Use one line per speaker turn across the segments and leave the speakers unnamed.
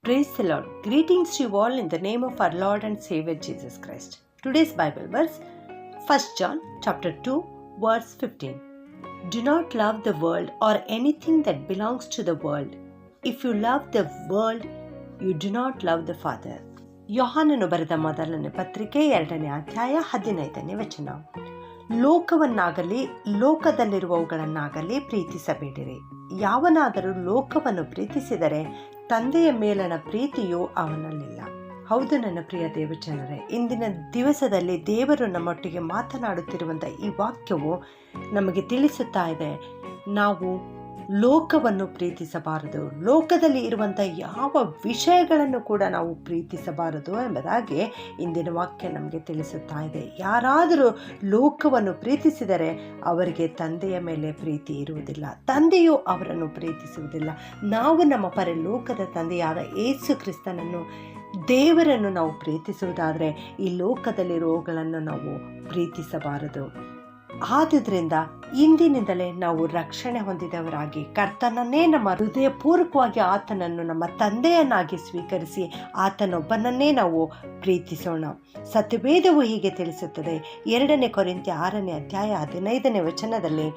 Praise the Lord. Greetings to you all in the name of our Lord and Savior Jesus Christ. Today's Bible verse, 1 John chapter 2, verse 15. Do not love the world or anything that belongs to the world. If you love the world, you do not love the Father. ಯೋಹಾನನು ಬರೆದ ಮೊದಲನೇ ಪತ್ರಿಕೆ 2ನೇ ಅಧ್ಯಾಯ 15ನೇ ವಚನ. ಲೋಕವನ್ನಾಗಲಿ ಲೋಕದಲ್ಲಿರುವವುಗಳನ್ನಾಗಲಿ ಪ್ರೀತಿಸಬೇಡಿರಿ. ಯಾವನಾದರೂ ಲೋಕವನ್ನು ಪ್ರೀತಿಸಿದರೆ ತಂದೆಯ ಮೇಲನ ಪ್ರೀತಿಯು ಅವನಲ್ಲಿಲ್ಲ. ಹೌದು ನನ್ನ ಪ್ರಿಯ ದೇವಜನರೇ, ಇಂದಿನ ದಿವಸದಲ್ಲಿ ದೇವರು ನಮ್ಮೊಟ್ಟಿಗೆ ಮಾತನಾಡುತ್ತಿರುವಂಥ ಈ ವಾಕ್ಯವು ನಮಗೆ ತಿಳಿಸುತ್ತಾ ಇದೆ, ನಾವು ಲೋಕವನ್ನು ಪ್ರೀತಿಸಬಾರದು, ಲೋಕದಲ್ಲಿ ಇರುವಂಥ ಯಾವ ವಿಷಯಗಳನ್ನು ಕೂಡ ನಾವು ಪ್ರೀತಿಸಬಾರದು ಎಂಬುದಾಗಿ ಇಂದಿನ ವಾಕ್ಯ ನಮಗೆ ತಿಳಿಸುತ್ತಾ ಇದೆ. ಯಾರಾದರೂ ಲೋಕವನ್ನು ಪ್ರೀತಿಸಿದರೆ ಅವರಿಗೆ ತಂದೆಯ ಮೇಲೆ ಪ್ರೀತಿ ಇರುವುದಿಲ್ಲ, ತಂದೆಯು ಅವರನ್ನು ಪ್ರೀತಿಸುವುದಿಲ್ಲ. ನಾವು ನಮ್ಮ ಪರಲೋಕದ ತಂದೆಯಾದ ಯೇಸು ಕ್ರಿಸ್ತನನ್ನು, ದೇವರನ್ನು ನಾವು ಪ್ರೀತಿಸುವುದಾದರೆ ಈ ಲೋಕದಲ್ಲಿರುವವುಗಳನ್ನು ನಾವು ಪ್ರೀತಿಸಬಾರದು. ಆದುದರಿಂದ ಇಂದಿನಿಂದಲೇ ನಾವು ರಕ್ಷಣೆ ಹೊಂದಿದವರಾಗಿ ಕರ್ತನನ್ನೇ ನಮ್ಮ ಹೃದಯಪೂರ್ವಕವಾಗಿ ಆತನನ್ನು ನಮ್ಮ ತಂದೆಯನ್ನಾಗಿ ಸ್ವೀಕರಿಸಿ ಆತನೊಬ್ಬನನ್ನೇ ನಾವು ಪ್ರೀತಿಸೋಣ. ಸತ್ಯವೇದವು ಹೀಗೆ ತಿಳಿಸುತ್ತದೆ. 2ನೇ ಕೊರಿಂಥಿ 6ನೇ ಅಧ್ಯಾಯ 15ನೇ ವಚನದಲ್ಲಿ,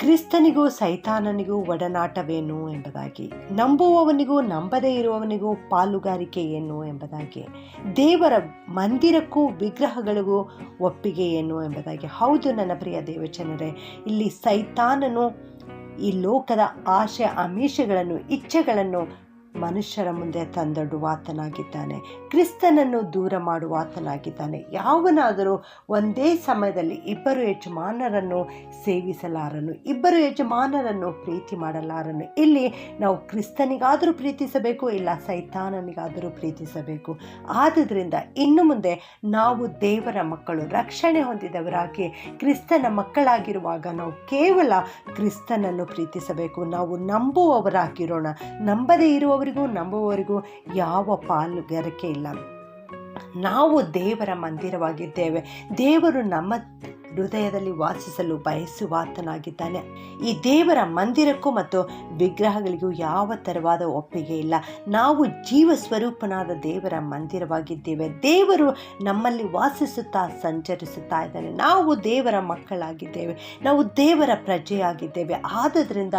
ಕ್ರಿಸ್ತನಿಗೂ ಸೈತಾನನಿಗೂ ಒಡನಾಟವೇನು ಎಂಬುದಾಗಿ, ನಂಬುವವನಿಗೂ ನಂಬದೇ ಇರುವವನಿಗೂ ಪಾಲುಗಾರಿಕೆ ಏನು ಎಂಬುದಾಗಿ, ದೇವರ ಮಂದಿರಕ್ಕೂ ವಿಗ್ರಹಗಳಿಗೂ ಒಪ್ಪಿಗೆ ಏನು ಎಂಬುದಾಗಿ. ಹೌದು ನನ್ನ ಪ್ರಿಯ ದೇವಜನರೇ, ಇಲ್ಲಿ ಸೈತಾನನು ಈ ಲೋಕದ ಆಶೆ ಆಮಿಷಗಳನ್ನು, ಇಚ್ಛೆಗಳನ್ನು ಮನುಷ್ಯರ ಮುಂದೆ ತಂದೊಡ್ಡುವ ಆತನಾಗಿದ್ದಾನೆ. ಕ್ರಿಸ್ತನನ್ನು ದೂರ ಮಾಡುವ ಆತನಾಗಿದ್ದಾನೆ. ಯಾವನಾದರೂ ಒಂದೇ ಸಮಯದಲ್ಲಿ ಇಬ್ಬರು ಯಜಮಾನರನ್ನು ಸೇವಿಸಲಾರನು, ಇಬ್ಬರು ಯಜಮಾನರನ್ನು ಪ್ರೀತಿ ಮಾಡಲಾರನು. ಇಲ್ಲಿ ನಾವು ಕ್ರಿಸ್ತನಿಗಾದರೂ ಪ್ರೀತಿಸಬೇಕು, ಇಲ್ಲ ಸೈತಾನನಿಗಾದರೂ ಪ್ರೀತಿಸಬೇಕು. ಆದುದರಿಂದ ಇನ್ನು ಮುಂದೆ ನಾವು ದೇವರ ಮಕ್ಕಳು, ರಕ್ಷಣೆ ಹೊಂದಿದವರಾಗಿ ಕ್ರಿಸ್ತನ ಮಕ್ಕಳಾಗಿರುವಾಗ ನಾವು ಕೇವಲ ಕ್ರಿಸ್ತನನ್ನು ಪ್ರೀತಿಸಬೇಕು. ನಾವು ನಂಬುವವರಾಗಿರೋಣ. ನಂಬದೇ ಇರುವವರಿಗೂ ನಂಬುವವರಿಗೂ ಯಾವ ಪಾಲುಗಾರಿಕೆ ಇಲ್ಲ. ನಾವು ದೇವರ ಮಂದಿರವಾಗಿದ್ದೇವೆ. ದೇವರು ನಮ್ಮ ಹೃದಯದಲ್ಲಿ ವಾಸಿಸಲು ಬಯಸುವ ಆತನಾಗಿದ್ದಾನೆ. ಈ ದೇವರ ಮಂದಿರಕ್ಕೂ ಮತ್ತು ವಿಗ್ರಹಗಳಿಗೂ ಯಾವ ತರವಾದ ಒಪ್ಪಿಗೆ ಇಲ್ಲ. ನಾವು ಜೀವ ಸ್ವರೂಪನಾದ ದೇವರ ಮಂದಿರವಾಗಿದ್ದೇವೆ. ದೇವರು ನಮ್ಮಲ್ಲಿ ವಾಸಿಸುತ್ತಾ ಸಂಚರಿಸುತ್ತಾ ಇದ್ದಾನೆ. ನಾವು ದೇವರ ಮಕ್ಕಳಾಗಿದ್ದೇವೆ, ನಾವು ದೇವರ ಪ್ರಜೆಯಾಗಿದ್ದೇವೆ. ಆದುದರಿಂದ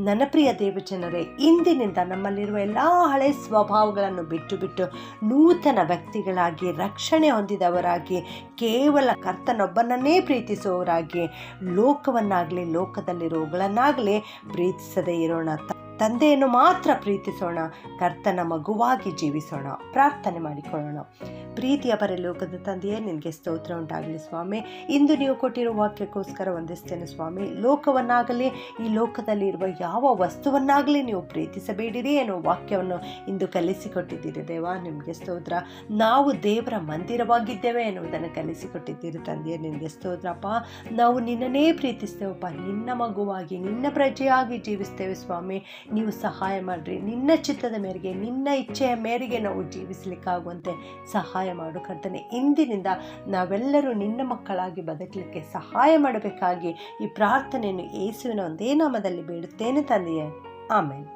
ನನ್ನ ಪ್ರಿಯ ದೇವಜನರೇ, ಇಂದಿನಿಂದ ನಮ್ಮಲ್ಲಿರುವ ಎಲ್ಲ ಹಳೆ ಸ್ವಭಾವಗಳನ್ನು ಬಿಟ್ಟು ನೂತನ ವ್ಯಕ್ತಿಗಳಾಗಿ, ರಕ್ಷಣೆ ಹೊಂದಿದವರಾಗಿ, ಕೇವಲ ಕರ್ತನೊಬ್ಬನನ್ನೇ ಪ್ರೀತಿಸುವವರಾಗಿ, ಲೋಕವನ್ನಾಗಲಿ ಲೋಕದಲ್ಲಿರುವವುಗಳನ್ನಾಗಲಿ ಪ್ರೀತಿಸದೇ ಇರೋಣ. ತಂದೆಯನ್ನು ಮಾತ್ರ ಪ್ರೀತಿಸೋಣ. ಕರ್ತನ ಮಗುವಾಗಿ ಜೀವಿಸೋಣ. ಪ್ರಾರ್ಥನೆ ಮಾಡಿಕೊಳ್ಳೋಣ. ಪ್ರೀತಿಯ ಪರಲೋಕದ ತಂದೆಯೇ, ನಿನಗೆ ಸ್ತೋತ್ರ ಉಂಟಾಗಲಿ ಸ್ವಾಮಿ. ಇಂದು ನೀವು ಕೊಟ್ಟಿರುವ ವಾಕ್ಯಕ್ಕೋಸ್ಕರ ವಂದಿಸ್ತೇನೆ ಸ್ವಾಮಿ. ಲೋಕವನ್ನಾಗಲಿ ಈ ಲೋಕದಲ್ಲಿ ಇರುವ ಯಾವ ವಸ್ತುವನ್ನಾಗಲಿ ನೀವು ಪ್ರೀತಿಸಬೇಡಿರಿ ಎನ್ನುವ ವಾಕ್ಯವನ್ನು ಇಂದು ಕಲಿಸಿಕೊಟ್ಟಿದ್ದೀರಿ ದೇವ, ನಿಮಗೆ ಸ್ತೋತ್ರ. ನಾವು ದೇವರ ಮಂದಿರವಾಗಿದ್ದೇವೆ ಎನ್ನುವುದನ್ನು ಕಲಿಸಿಕೊಟ್ಟಿದ್ದೀರಿ ತಂದೆಯೇ, ನಿನಗೆ ಸ್ತೋತ್ರಪ್ಪ. ನಾವು ನಿನ್ನನ್ನೇ ಪ್ರೀತಿಸ್ತೇವಪ್ಪ, ನಿನ್ನ ಮಗುವಾಗಿ, ನಿನ್ನ ಪ್ರಜೆಯಾಗಿ ಜೀವಿಸ್ತೇವೆ ಸ್ವಾಮಿ. ನೀವು ಸಹಾಯ ಮಾಡಿರಿ. ನಿನ್ನ ಚಿತ್ತದ ಮೇರೆಗೆ, ನಿನ್ನ ಇಚ್ಛೆಯ ಮೇರೆಗೆ ನಾವು ಜೀವಿಸಲಿಕ್ಕಾಗುವಂತೆ ಸಹಾಯ ಮಾಡು ಕರ್ತನೆ. ಇಂದಿನಿಂದ ನಾವೆಲ್ಲರೂ ನಿನ್ನ ಮಕ್ಕಳಾಗಿ ಬದುಕಲಿಕ್ಕೆ ಸಹಾಯ ಮಾಡಬೇಕಾಗಿ ಈ ಪ್ರಾರ್ಥನೆಯನ್ನು ಯೇಸುವಿನ ಒಂದೇ ನಾಮದಲ್ಲಿ ಬೇಡುತ್ತೇನೆ ತಂದೆಯೇ. ಆಮೇನ್.